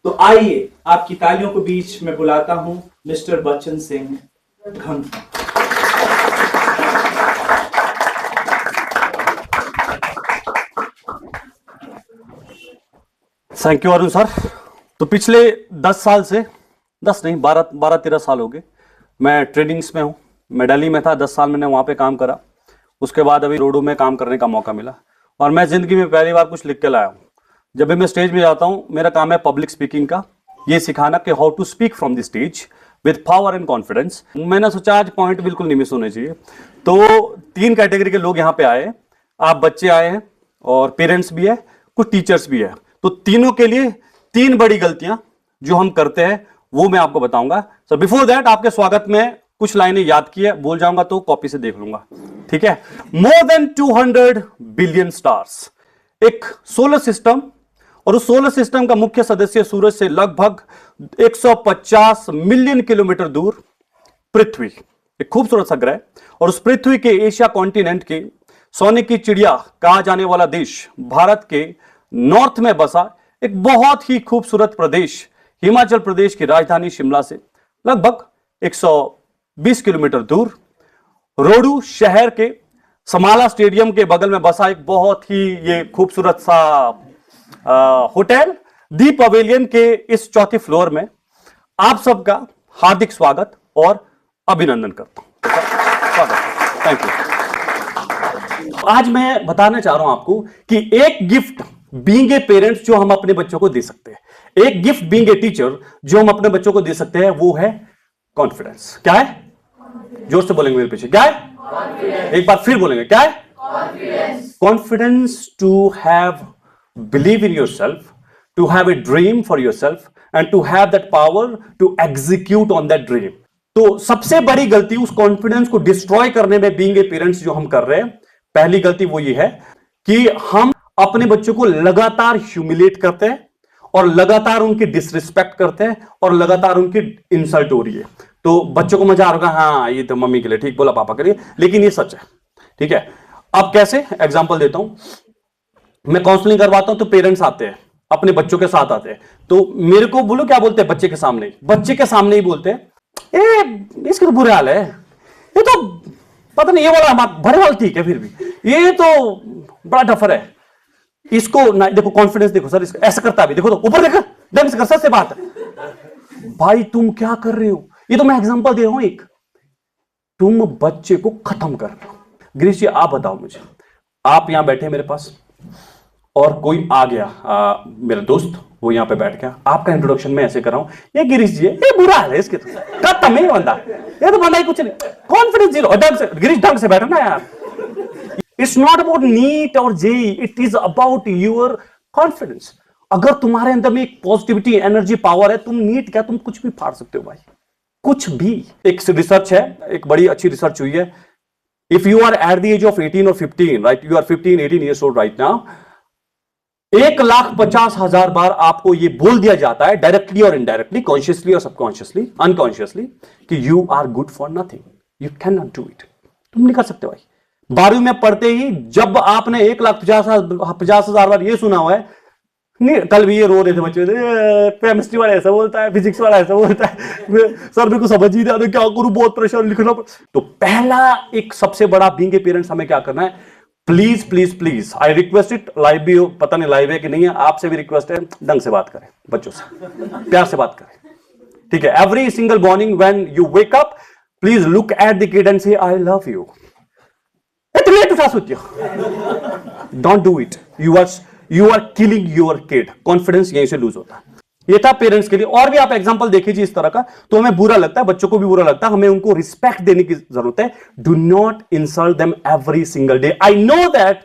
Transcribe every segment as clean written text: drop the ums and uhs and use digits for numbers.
तो आइए आपकी तालियों के बीच में बुलाता हूं mister Bachchan Singh Ghanshyam. Thank you Arun sir. तो पिछले 10 साल से 10 नहीं 12-13 साल हो गए मैं ट्रेनिंग्स में हूँ। मैं दिल्ली में था, 10 साल मैंने वहाँ पे काम करा। उसके बाद अभी रोडो में काम करने का मौका मिला और मैं जिंदगी में पहली बार कुछ लिख के लाया हूँ। जब भी मैं स्टेज में जाता हूँ, मेरा काम है पब्लिक स्पीकिंग का, ये सिखाना कि how to speak from the stage with power and confidence. मैंने सोचा आज पॉइंट बिल्कुल नहीं मिस होने चाहिए। तो 3 कैटेगरी के लोग यहाँ पे आए। आप बच्चे आए हैं और पेरेंट्स भी है, कुछ टीचर्स भी है। तो तीनों के लिए 3 बड़ी गलतियां जो हम करते हैं वो मैं आपको बताऊंगा। सो बिफोर दैट आपके स्वागत में कुछ लाइनें याद की है, बोल जाऊंगा तो कॉपी से देख लूंगा, ठीक है। मोर देन 200 बिलियन स्टार्स, एक सोलर सिस्टम, और उस सोलर सिस्टम का मुख्य सदस्य सूरज से लगभग 150 मिलियन किलोमीटर दूर पृथ्वी, एक खूबसूरत सा ग्रह, और उस पृथ्वी के एशिया कॉन्टिनेंट के सोने की चिड़िया कहा जाने वाला देश भारत के नॉर्थ में बसा एक बहुत ही खूबसूरत प्रदेश हिमाचल प्रदेश की राजधानी शिमला से लगभग 120 किलोमीटर दूर रोडू शहर के समाला स्टेडियम के बगल में बसा एक बहुत ही ये खूबसूरत सा होटल दी पवेलियन के इस चौथे फ्लोर में आप सबका हार्दिक स्वागत और अभिनंदन करता हूं। स्वागत, थैंक यू। आज मैं बताना चाह रहा हूं आपको कि एक गिफ्ट बीइंग ए पेरेंट्स जो हम अपने बच्चों को दे सकते हैं, एक गिफ्ट बीइंग ए टीचर जो हम अपने बच्चों को दे सकते हैं, वो है कॉन्फिडेंस। क्या है? जोर से बोलेंगे मेरे पीछे, क्या है? एक बार फिर बोलेंगे, क्या है? Confidence to have believe in yourself, to have a dream for yourself and to have that power to execute on that dream. तो सबसे बड़ी गलती उस कॉन्फिडेंस को डिस्ट्रॉय करने में बीइंग ए पेरेंट्स जो हम कर रहे हैं, पहली गलती वो ये है कि हम अपने बच्चों को लगातार ह्यूमिलेट करते हैं और लगातार उनकी डिसरिस्पेक्ट करते हैं और लगातार उनकी इंसल्ट हो रही है। तो बच्चों को मजा आ रहा है, हाँ ये तो मम्मी के लिए ठीक बोला, पापा के लिए, लेकिन ये सच है, ठीक है। अब कैसे? एग्जांपल देता हूं। मैं काउंसलिंग करवाता हूं तो पेरेंट्स आते हैं, अपने बच्चों के साथ आते हैं, तो मेरे को बोलो क्या बोलते हैं? बच्चे के सामने ही बोलते हैं, ए इसके तो बुरे हाल है, ये तो पता नहीं, ये वाला भरे वाल ठीक है, फिर भी ये तो बड़ा डफर है, इसको ना देखो, कॉन्फिडेंस देखो सर, इसको ऐसा करता है, देखो तो ऊपर देखो, ढंग से कर, सच से बात है। भाई तुम क्या कर रहे हो? ये तो मैं एग्जांपल दे रहा हूं एक, तुम बच्चे को खत्म कर रहे हो। गिरीश जी आप बताओ मुझे, आप यहां बैठे मेरे पास और कोई आ गया, मेरा दोस्त, वो यहां पे बैठ गया, आपका इंट्रोडक्शन मैं ऐसे कर रहा हूं, ये गिरीश जी है, ये बुरा है इसके, तो खत्म है बंदा, ये तो बंदा ही कुछ नहीं, कॉन्फिडेंस जीरो। ढंग से गिरीश, ढंग से बैठो ना यार। It's not about NEET और JEE, it is about your confidence। अगर तुम्हारे अंदर में एक पॉजिटिविटी, एनर्जी, पावर है, तुम नीट क्या, तुम कुछ भी फाड़ सकते हो भाई, कुछ भी। एक रिसर्च है, एक बड़ी अच्छी रिसर्च हुई है, if you are at the age of 18 और 15, right, you are 15-18 years old right now, 1,50,000 बार आपको ये बोल दिया जाता है, डायरेक्टली और इनडायरेक्टली, कॉन्शियसली और सबकॉन्शियसली, अनकॉन्शियसली, कि you are good for nothing, you can not do it, तुम नहीं कर सकते भाई। 12वीं में पढ़ते ही जब आपने 1,50,000 बार ये सुना हुआ है, नहीं, कल भी ये रो रहे थे बच्चे, केमिस्ट्री वाला ऐसा बोलता है, फिजिक्स वाला ऐसा बोलता है, सर मेरे को समझ ही नहीं आता, क्या करूं, बहुत परेशान लिखना। तो पहला एक सबसे बड़ा बीइंग ए पेरेंट्स हमें क्या करना है, please please please, I request it, live भी हो, पता नहीं लाइव है कि नहीं है, आपसे भी रिक्वेस्ट है, ढंग से बात करें बच्चों से, प्यार से बात करें, ठीक है। Every single morning when you wake up, please look at the kid and say I love you. Don't do it. You are killing your kid. Confidence यहीं से लूज होता है। ये था पेरेंट्स के लिए। और भी आप एग्जांपल देखिए इस तरह का, तो हमें बुरा लगता है, बच्चों को भी बुरा लगता है, हमें उनको रिस्पेक्ट देने की जरूरत है। Do not insult them every single day. I know that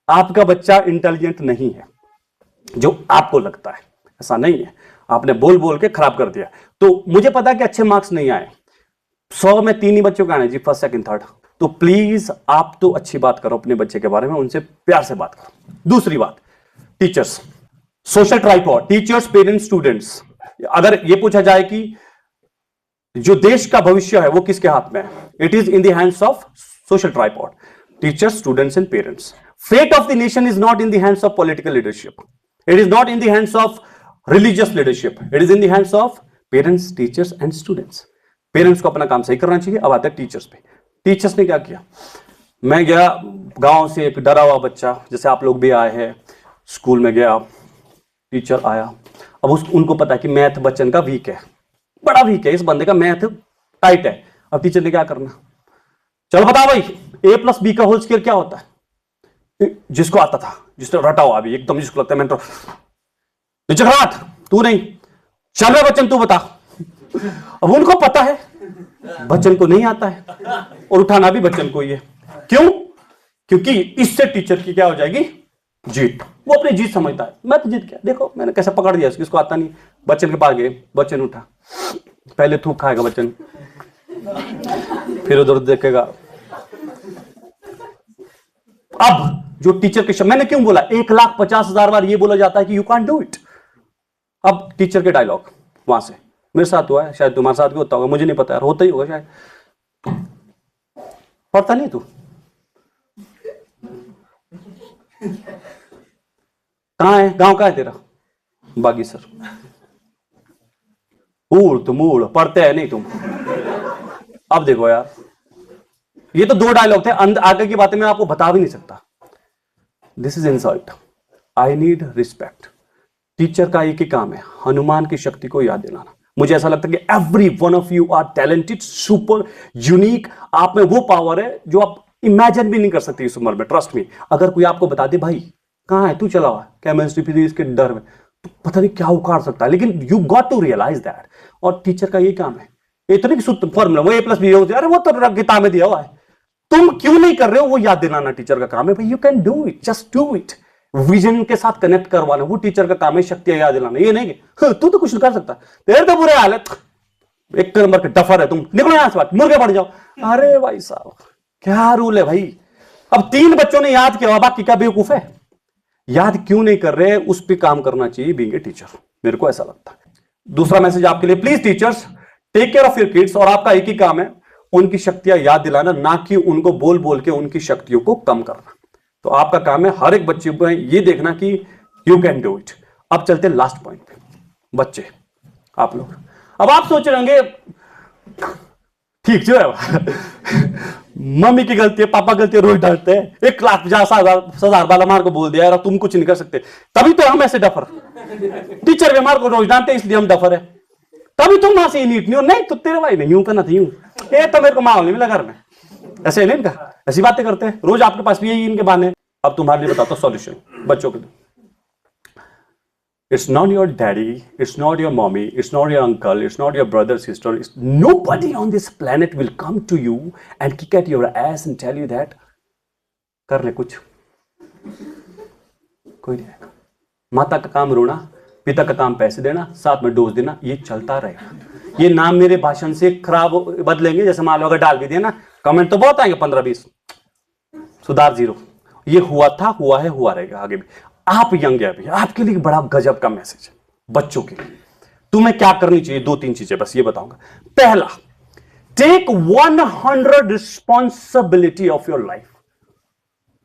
आपका बच्चा इंटेलिजेंट नहीं है जो आपको लगता है, ऐसा नहीं है, आपने बोल बोल के खराब कर दिया। तो मुझे पता है कि अच्छे मार्क्स नहीं आए, 100 में 3 ही बच्चों को आने जी, फर्स्ट सेकंड थर्ड। तो प्लीज आप तो अच्छी बात करो अपने बच्चे के बारे में, उनसे प्यार से बात करो। दूसरी बात, teachers, social tripod, teachers, parents, students. अगर ये पूछा जाए कि जो देश का भविष्य है वो किसके हाथ में है, it is in the hands of social tripod, teachers, students and parents. Fate of the nation is not in the hands of political leadership, it is not in the hands of religious leadership, it is in the hands of parents, teachers and students. Parents को अपना काम सही करना चाहिए। अब आते हैं teachers पे। टीचर्स ने क्या किया, मैं गया गांव से, एक डरा हुआ बच्चा, जैसे आप लोग भी आए हैं, स्कूल में गया, टीचर आया, अब उनको पता है कि मैथ बच्चन का वीक है, बड़ा वीक है, इस बंदे का मैथ टाइट है। अब टीचर ने क्या करना, चलो बताओ भाई a प्लस बी का होल स्क्वायर क्या होता है। जिसको आता था, जिसने रटा हुआ अभी एकदम, जिसको लगता है मैं तो नीचे खड़ा, तू नहीं, चल रहा बच्चन तू बता। अब उनको पता है बच्चन को नहीं आता है और उठाना भी बच्चन को ही है। क्यों? क्योंकि इससे टीचर की क्या हो जाएगी, जीत। वो अपनी जीत समझता है, मैं तो जीत गया, देखो मैंने कैसे पकड़ दिया, इसको आता नहीं। बच्चन के पास गए, बच्चन उठा, पहले थूक खाएगा बच्चन, फिर उधर देखेगा। अब जो टीचर के शब्द, मैंने क्यों बोला 1,50,000 बार ये बोला जाता है कि यू कांट डू इट। अब टीचर के डायलॉग वहां से मेरे साथ हुआ है, शायद तुम्हारे साथ भी होता होगा, मुझे नहीं पता यार, होता ही होगा शायद। पढ़ता नहीं तू, कहां है, गांव कहां है तेरा, बागीसर। ऊड़ तुम ऊड़, पढ़ते हैं नहीं तुम। अब देखो यार, ये तो 2 डायलॉग थे, आगे की बातें मैं आपको बता भी नहीं सकता। This is insult, I need respect. Teacher का एक ही काम है, हनुमान की शक्ति को याद दिलाना। मुझे ऐसा लगता है कि every one of you are talented, super unique. आप में वो पावर है जो आप इमेजिन भी नहीं कर सकते इस उम्र में। ट्रस्ट मी, अगर कोई आपको बता दे भाई कहां है तू, चला हुआ केमिस्ट्री फिजिक्स के डर में, तो पता नहीं क्या उखाड़ सकता है, लेकिन you got to realise that. और टीचर का ये काम है, इतनी सूत्र फॉर्मूला, वो A+B अरे वो तो किताब में दिया हुआ है, तुम क्यों नहीं कर रहे हो, वो याद दिलाना टीचर का काम है। भाई you can do it, just do it. Vision के साथ कनेक्ट करवाना वो टीचर का काम है, शक्तियां याद दिलाना। ये नहीं कि तू तो कुछ नहीं कर सकता, तेरे तो बुरे हाल है, एक नंबर के डफर है तुम, निकलो यहां से, बात मुर्गे पड़ जाओ। अरे भाई साहब क्या रूल है भाई। अब 3 बच्चों ने याद किया, बाकी क्या बेवकूफ है, याद क्यों नहीं कर रहे, उस पर काम करना चाहिए बीइंग ए टीचर, मेरे को ऐसा लगता है। दूसरा मैसेज आपके लिए, please teachers take care of your kids. और आपका एक ही काम है, उनकी शक्तियां याद दिलाना, ना कि उनको बोल बोल के उनकी शक्तियों को कम करना। तो आपका काम है हर एक बच्चे को ये देखना कि यू कैन डू इट। अब चलते हैं लास्ट पॉइंट पे, बच्चे आप लोग। अब आप सोच रहे होंगे ठीक जो है मम्मी की गलती है, पापा गलती है, रोज डांटते हैं, 1,50,000 बार हमारे को बोल दिया यार तुम कुछ नहीं कर सकते, तभी तो हम ऐसे डफर। टीचर भी हमारे को रोज डांटते इसलिए हम डफर है, तभी तुम वहां से नीट नहीं हो। नहीं तो तेरे भाई नहीं यूं करना था, यूं ये तो मेरे को माहौल नहीं मिला घर में, ऐसे नहीं इनका, ऐसी बातें करते हैं रोज, आपके पास भी यही इनके बहाने। अब तुम्हारे लिए बताता हूं सॉल्यूशन बच्चों के लिए। It's not your daddy, it's not your mommy, it's not your uncle, it's not your brother, sister. Nobody on this planet will come to you and kick at your ass and tell you that कर ले कुछ, कोई नहीं आएगा। माता का काम रोना, पिता का काम पैसे देना, साथ में डोज देना, ये चलता रहेगा। ये नाम मेरे भाषण से खराब बदलेंगे, जैसे मान लो अगर डाल भी दिया ना, कमेंट तो बहुत आएंगे 15-20, सुधार 0। ये हुआ था, हुआ है, हुआ रहेगा आगे भी। आप यंग है अभी, आपके लिए बड़ा गजब का मैसेज है बच्चों के लिए। तुम्हें क्या करनी चाहिए, 2-3 चीजें बस ये बताऊंगा। पहला, take 100 responsibility of your life.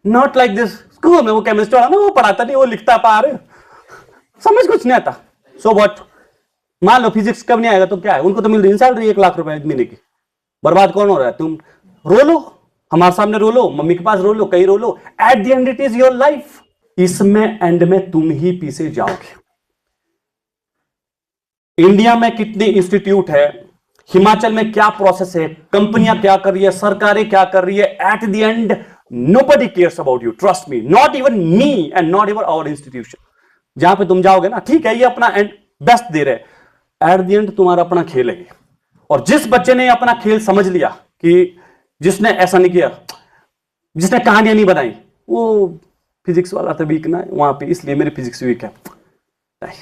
Not like this, school में वो केमिस्ट्री वाला ना, वो पढ़ाता नहीं, वो लिखता पार, समझ कुछ नहीं आता। सो व्हाट, मान लो फिजिक्स कब नहीं आएगा तो क्या है, उनको तो मिल रही सैलरी 1 लाख रुपए महीने की, बर्बाद कौन हो रहा है, तुम रो लो, हमारे सामने रो लो, मम्मी के पास रो लो, कहीं रो लो, at the end it is your life. इसमें एंड में तुम ही पीछे जाओगे। इंडिया में कितने इंस्टीट्यूट है, हिमाचल में क्या प्रोसेस है, कंपनियां क्या कर रही है, सरकारें क्या कर रही है, at the end nobody cares about you, trust me, not even me and not even our institution. जहां पे तुम जाओगे ना, ठीक है ये अपना बेस्ट दे रहे, एट द एंड तुम्हारा अपना खेल है। और जिस बच्चे ने अपना खेल समझ लिया कि जिसने ऐसा नहीं किया, जिसने कहानियां नहीं बनाई, वो फिजिक्स वाला था वीक ना वहां पे, इसलिए मेरी फिजिक्स वीक है, नहीं।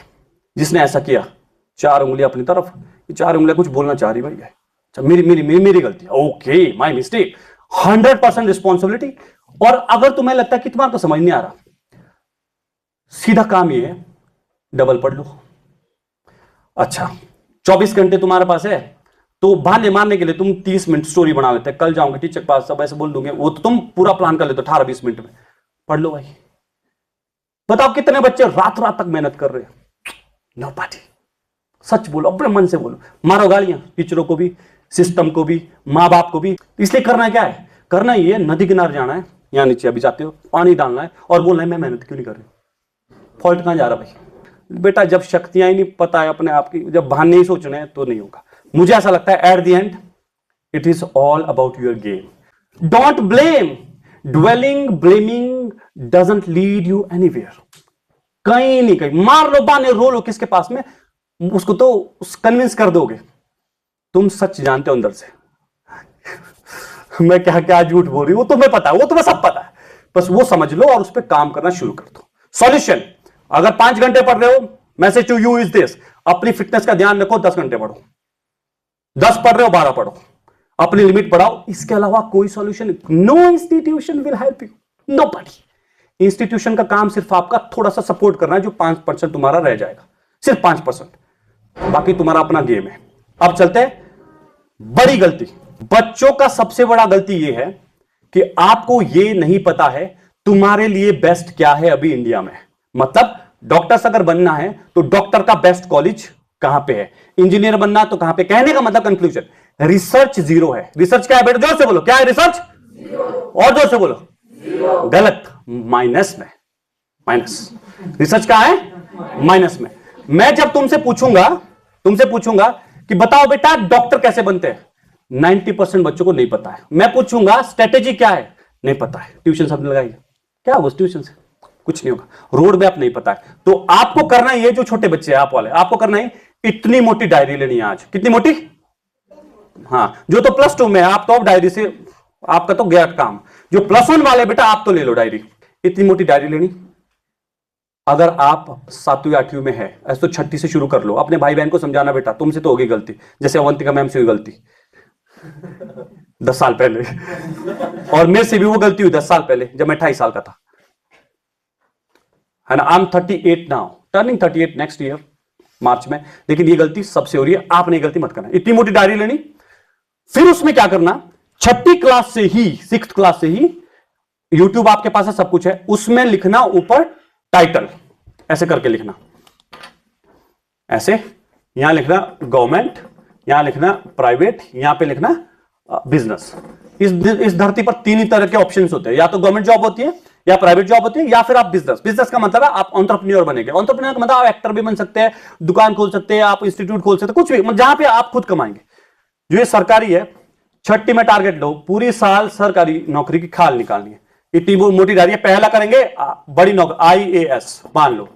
जिसने ऐसा किया, 4 उंगलियां अपनी तरफ, 4 उंगलियां कुछ बोलना चाह रही भाई है, अच्छा मेरी गलती, ओके माय मिस्टेक, 100% रिस्पॉन्सिबिलिटी। और अगर तुम्हें लगता है कि तुम्हारा तो समझ नहीं आ रहा, सीधा काम ये है, डबल पढ़ लो। अच्छा 24 घंटे तुम्हारे पास है, तो बहाने मारने के लिए तुम 30 मिनट स्टोरी बना लेते हैं, कल जाऊंगे टीचर के पास, सब ऐसे बोल दूंगे, वो तो तुम पूरा प्लान कर लेते हो 18-20 मिनट में, पढ़ लो भाई। बताओ कितने बच्चे रात रात तक मेहनत कर रहे हैं, नोबडी। सच बोलो, अपने मन से बोलो। मारो गालियां टीचरों को भी, सिस्टम को भी, माँ बाप को भी। इसलिए करना क्या है? करना ये नदी किनारे जाना है, यहां नीचे अभी जाते हो, पानी डालना है और बोलना है मैं मेहनत क्यों नहीं कर रही। फॉल्ट कहां जा रहा भाई? बेटा जब शक्तियां ही नहीं पता है अपने आप की, जब बहाने ही सोचने हैं तो नहीं होगा। मुझे ऐसा लगता है at the end it is all about your game. Don't blame. Dwelling blaming doesn't lead you anywhere. कहीं नहीं कहीं मार लो, बाने रो लो किसके पास में, उसको तो कन्विंस कर दोगे। तुम सच जानते हो अंदर से। मैं क्या क्या झूठ बोल रही हूं वो तुम्हें पता है, वो तुम्हें सब पता है। बस वो समझ लो और उस पर काम करना शुरू कर दो। सॉल्यूशन, अगर 5 घंटे पढ़ रहे हो, message to you is this, अपनी फिटनेस का ध्यान रखो, 10 घंटे पढ़ो। 10 पढ़ रहे हो 12 पढ़ो, अपनी लिमिट बढ़ाओ। इसके अलावा कोई solution, no institution will help you, nobody. Institution का काम सिर्फ आपका थोड़ा सा सपोर्ट करना है, जो 5% तुम्हारा रह जाएगा, सिर्फ 5%, बाकी तुम्हारा अपना गेम है। अब चलते हैं बड़ी गलती। बच्चों का सबसे बड़ा गलती यह है कि आपको यह नहीं पता है तुम्हारे लिए बेस्ट क्या है अभी इंडिया में। मतलब डॉक्टर्स अगर बनना है तो डॉक्टर का बेस्ट कॉलेज कहां पे है, इंजीनियर बनना तो कहां पे। कहने का मतलब कंक्लूजन, रिसर्च जीरो है। रिसर्च क्या है बेटा? जोर से बोलो, क्या है रिसर्च? और जोर से बोलो। गलत, माइनस में। माइनस। रिसर्च क्या है? माइनस में। मैं जब तुमसे पूछूंगा कि बताओ बेटा डॉक्टर कैसे बनते हैं, 90% बच्चों को नहीं पता है। मैं पूछूंगा स्ट्रेटेजी क्या है, नहीं पता है। ट्यूशन सबने लगाई, क्या वो ट्यूशन से कुछ नहीं होगा। रोड मैप नहीं पता है। तो आपको करना है, ये जो छोटे बच्चे हैं आप वाले, आपको करना है इतनी मोटी डायरी लेनी है आज। कितनी मोटी? हाँ, जो तो +2 में है आप तो अब डायरी से आपका तो गया काम। जो +1 वाले बेटा आप तो ले लो डायरी, इतनी मोटी डायरी लेनी। अगर आप 7वीं 8वीं में है ऐसे तो 6ठी से शुरू कर लो। अपने भाई बहन को समझाना बेटा तुमसे तो होगी गलती, जैसे अवंतिका मैम से हुई गलती 10 साल पहले, और मेरे से भी वो गलती हुई 10 साल पहले जब मैं 28 साल का था, है ना। I am 38 now, turning 38 next year March में। लेकिन ये गलती सबसे हो रही है, आपने ये गलती मत करना। इतनी मोटी डायरी लेनी, फिर उसमें क्या करना, 6ठी क्लास से ही, 6th क्लास से ही यूट्यूब आपके पास है, सब कुछ है, उसमें लिखना ऊपर टाइटल, ऐसे करके लिखना, ऐसे। यहां लिखना गवर्नमेंट, यहां लिखना प्राइवेट, यहां पे लिखना बिजनेस। इस धरती पर 3 ही तरह के ऑप्शंस होते हैं, या तो गवर्नमेंट जॉब होती है, या प्राइवेट जॉब होती है, या फिर आप बिजनेस। बिजनेस का मतलब है आप एंटरप्रेन्योर बनेंगे। एंटरप्रेन्योर का मतलब आप एक्टर भी बन सकते हैं, दुकान खोल सकते हैं, आप इंस्टीट्यूट खोल सकते हैं, कुछ भी, मतलब जहां पे आप खुद कमाएंगे। जो ये सरकारी है, 6ठी में टारगेट लो, पूरी साल सरकारी नौकरी की खाल निकालनी है। इतनी मोटी डायरी है। पहला करेंगे बड़ी नौकरी, IAS मान लो,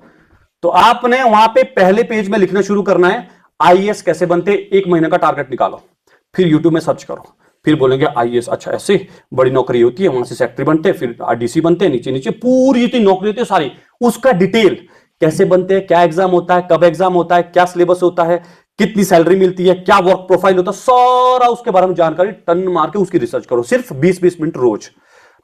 तो आपने वहां पे पहले पेज में लिखना शुरू करना है IAS कैसे बनते, 1 महीने का टारगेट निकालो, फिर यूट्यूब में सर्च करो, फिर बोलेंगे IAS अच्छा ऐसे बड़ी नौकरी होती है, वहां से सेक्रेटरी बनते हैं, फिर RDC बनते हैं, नीचे नीचे पूरी जितनी नौकरी होती है सारी, उसका डिटेल कैसे बनते हैं, क्या एग्जाम होता है, कब एग्जाम होता है, क्या सिलेबस होता है, कितनी सैलरी मिलती है, क्या वर्क प्रोफाइल होता है, सारा उसके बारे में जानकारी टन मार के उसकी रिसर्च करो, सिर्फ 20-20 मिनट रोज।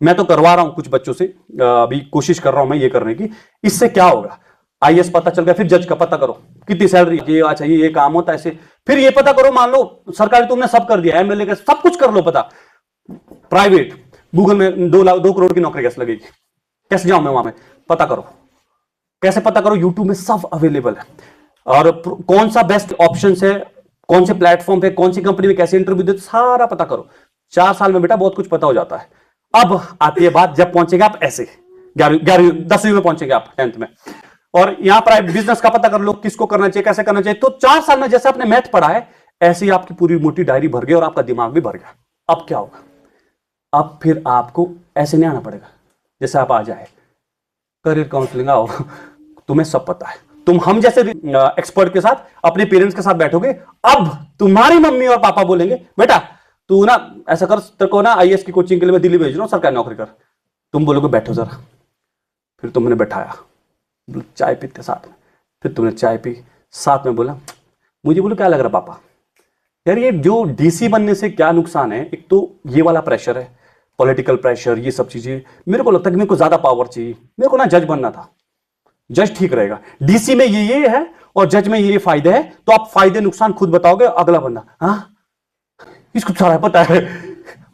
मैं तो करवा रहा हूं कुछ बच्चों से, अभी कोशिश कर रहा हूं मैं ये करने की। इससे क्या होगा, IAS पता चल गया, फिर जज का पता करो कितनी सैलरी, ये अच्छा ये काम होता है ऐसे, फिर ये पता करो, मान लो सरकारी तुमने सब कर दिया, MLA का सब कुछ कर लो पता, प्राइवेट गूगल में 2 करोड़ की नौकरी कैसे लगेगी, कैसे जाऊं मैं वहां में, पता करो। कैसे पता करो, यूट्यूब में सब अवेलेबल है, और कौन सा बेस्ट ऑप्शन है, कौन से प्लेटफॉर्म पे, कौन सी कंपनी में कैसे इंटरव्यू देते, सारा पता करो। 4 साल में बेटा बहुत कुछ पता हो जाता है। अब आती है बात, जब पहुंचेंगे आप ऐसे 11वीं 10वीं में पहुंचेंगे आप 10th में, और यहां पर बिजनेस का पता कर लो, किसको करना चाहिए, कैसे करना चाहिए। तो 4 साल में जैसे आपने मैथ पढ़ा है, ऐसे ही आपकी पूरी मोटी डायरी भर गई और आपका दिमाग भी भर गया। अब क्या होगा, अब फिर आपको ऐसे नहीं आना पड़ेगा जैसे आप आ जाए करियर काउंसलिंग आओ, तुम्हें सब पता है। तुम हम जैसे एक्सपर्ट के साथ, अपने पेरेंट्स के साथ बैठोगे, अब तुम्हारी मम्मी और पापा बोलेंगे बेटा तू ना ऐसा कर, तेरे को ना IAS की कोचिंग के लिए मैं दिल्ली भेज रहा हूं, सरकारी नौकरी कर। तुम बोलोगे बैठो जरा, फिर तुमने बैठाया, चाय पीते साथ में, फिर तुमने चाय पी, साथ में बोला मुझे, बोलो क्या लग रहा पापा यार, ये जो DC बनने से क्या नुकसान है, एक तो ये वाला प्रेशर है, पॉलिटिकल प्रेशर, ये सब चीजें। मेरे को लगता है कि मेरे को ज्यादा पावर चाहिए, मेरे को ना जज बनना था, जज ठीक रहेगा। DC में ये है और जज में ये फायदे है, तो आप फायदे नुकसान खुद बताओगे, अगला बंदा हाँ इसको सारा पता है।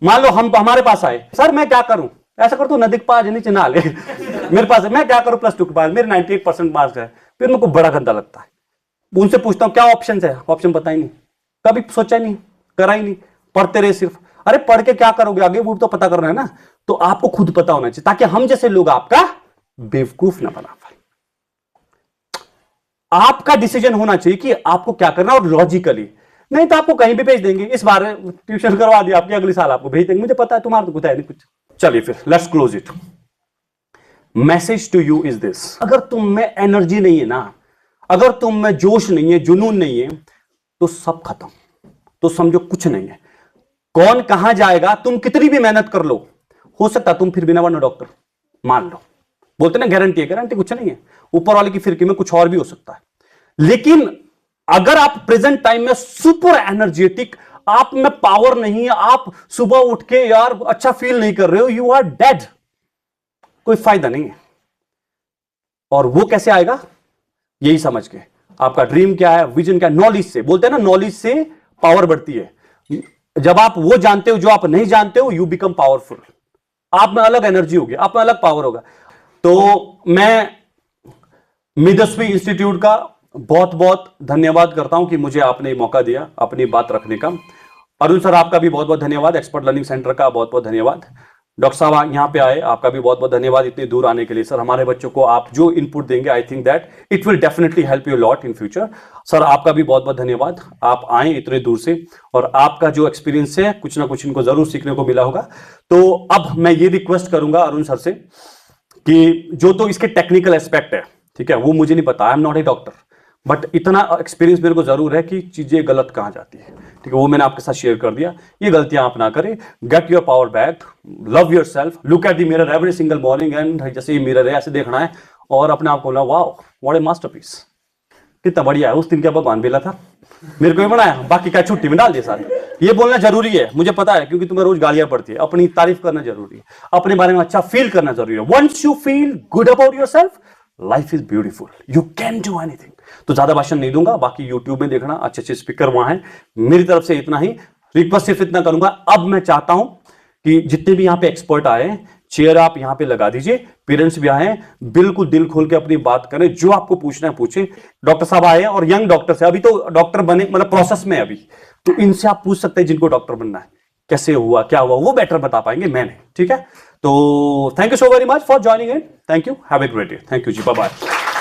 मान लो हम हमारे पास आए, सर मैं क्या करूं, ऐसा कर तू नदी के पास नीचे नहा ले मेरे पास है, मैं क्या करूं, +2 के बाद मेरे 98% मार्क्स है, फिर मेरे को बड़ा गंदा लगता है। उनसे पूछता हूं क्या ऑप्शन है, ऑप्शन पता ही नहीं, कभी सोचा ही नहीं, करा ही नहीं, पढ़ते रहे सिर्फ। अरे पढ़ के क्या करोगे आगे, वो तो पता करना है ना। तो आपको खुद पता होना चाहिए ताकि हम जैसे लोग आपका बेवकूफ ना बना पाए। आपका डिसीजन होना चाहिए कि आपको क्या करना और लॉजिकली, नहीं तो आपको कहीं भी भेज देंगे। इस बार ट्यूशन करवा दिया आपके, अगले साल आपको भेज देंगे, मुझे पता है, तुम्हारा तो कुछ है नहीं कुछ। चलिए फिर let's close it. Message to you is this, अगर तुम में एनर्जी नहीं है ना, अगर तुम में जोश नहीं है, जुनून नहीं है, तो सब खत्म, तो समझो कुछ नहीं है। कौन कहां जाएगा, तुम कितनी भी मेहनत कर लो, हो सकता तुम फिर भी ना बनो डॉक्टर, मान लो, बोलते ना गारंटी है, गारंटी कुछ नहीं है, ऊपर वाले की फिरकी में कुछ और भी हो सकता है। लेकिन अगर आप प्रेजेंट टाइम में सुपर एनर्जेटिक, आप में पावर नहीं है, आप सुबह उठ के यार अच्छा फील नहीं कर रहे हो, यू आर डेड, कोई फायदा नहीं है। और वो कैसे आएगा, यही समझ के, आपका ड्रीम क्या है, विजन क्या है, नॉलेज से, बोलते हैं ना नॉलेज से पावर बढ़ती है। जब आप वो जानते हो जो आप नहीं जानते हो, यू बिकम पावरफुल, आप में अलग एनर्जी होगी, आप में अलग पावर होगा। तो मैं मिदस्वी इंस्टीट्यूट का बहुत बहुत धन्यवाद करता हूं कि मुझे आपने मौका दिया अपनी बात रखने का। अरुण सर आपका भी बहुत बहुत धन्यवाद, एक्सपर्ट लर्निंग सेंटर का बहुत बहुत धन्यवाद। डॉक्टर साहब यहाँ पे आए, आपका भी बहुत बहुत धन्यवाद इतनी दूर आने के लिए। सर हमारे बच्चों को आप जो इनपुट देंगे, I think that it will definitely help you lot in future. Sir आपका भी बहुत बहुत धन्यवाद, आप आए इतने दूर से, और आपका जो एक्सपीरियंस है कुछ ना कुछ इनको जरूर सीखने को मिला होगा। तो अब मैं ये रिक्वेस्ट करूंगा अरुण सर से कि जो तो इसके टेक्निकल एस्पेक्ट है, ठीक है, वो मुझे नहीं पता, I am not a doctor, but इतना एक्सपीरियंस मेरे को जरूर है कि चीजें गलत कहां जाती है, ठीक है, वो मैंने आपके साथ शेयर कर दिया। ये गलतियां आप ना करें, get your power back, love your self, look at the mirror every single morning, and जैसे ये मिरर है ऐसे देखना है और अपने आप को बोलना वाओ व्हाट ए मास्टरपीस, कितना बढ़िया है, उस दिन क्या भगवान बेला था, मेरे को ही बनाया, बाकी क्या छुट्टी में डाल दिया सारे। ये बोलना जरूरी है, मुझे पता है, क्योंकि तुम्हें रोज गालियां पड़ती है। अपनी तारीफ करना जरूरी है, अपने बारे में अच्छा फील करना जरूरी है। Once you feel good about yourself, life is beautiful, you can do anything. तो ज्यादा भाषण नहीं दूंगा, बाकी यूट्यूब में देखना, अच्छे अच्छे स्पीकर वहां हैं। मेरी तरफ से इतना ही रिक्वेस्ट, सिर्फ इतना करूंगा। अब मैं चाहता हूं कि जितने भी यहाँ पे एक्सपर्ट आए, चेयर आप यहाँ पे लगा दीजिए, पेरेंट्स भी आए, बिल्कुल दिल खोल के अपनी बात करें, जो आपको पूछना है पूछे। डॉक्टर साहब आए और यंग डॉक्टर है, अभी तो डॉक्टर बने, मतलब प्रोसेस में अभी, तो इनसे आप पूछ सकते हैं जिनको डॉक्टर बनना है, कैसे हुआ क्या हुआ, वो बेटर बता पाएंगे, मैंने, ठीक है। तो thank you so very much for joining in, thank you, have a great day, thank you जी, बाय बाय।